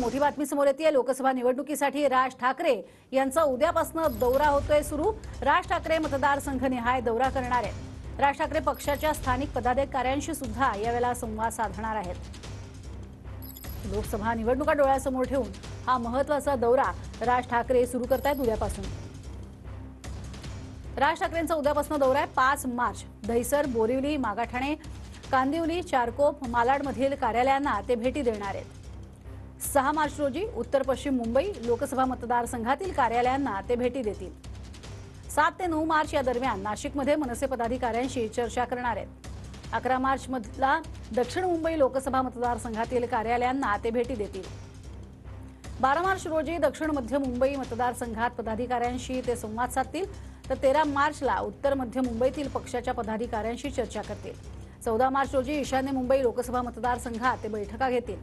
मोठी बातमी समोर येते। लोकसभा निवडणुकीसाठी राज ठाकरे यांचा उद्यापासून दौरा होतोय सुरू। राज ठाकरे मतदारसंघनिहाय दौरा करणार आहेत। राज ठाकरे पक्षाच्या स्थानिक पदाधिकाऱ्यांशी सुद्धा यावेळेला संवाद साधणार आहेत। लोकसभा निवडणुका डोळ्यासमोर ठेवून हा महत्त्वाचा दौरा राज ठाकरे सुरू करतायत उद्यापासून। राज ठाकरेंचा उद्यापासून दौरा आहे। 5 मार्च दहिसर, बोरिवली, मागाठाणे, कांदिवली, चारकोप, मालाडमधील कार्यालयांना ते भेटी देणार आहेत। 6 मार्च रोजी उत्तर पश्चिम मुंबई लोकसभा मतदारसंघातील कार्यालयांना ते भेटी देतील। 7 ते 9 मार्च या दरम्यान नाशिकमध्ये मनसे पदाधिकाऱ्यांशी चर्चा करणार आहेत। 11 मार्च मधला दक्षिण मुंबई लोकसभा मतदारसंघातील कार्यालयांना ते भेटी देतील। 12 मार्च रोजी दक्षिण मध्य मुंबई मतदारसंघात पदाधिकाऱ्यांशी ते संवाद साधतील। तर 13 मार्चला उत्तर मध्य मुंबईतील पक्षाच्या पदाधिकाऱ्यांशी चर्चा करतील। 14 मार्च रोजी ईशान्य मुंबई लोकसभा मतदारसंघात ते बैठका घेतील।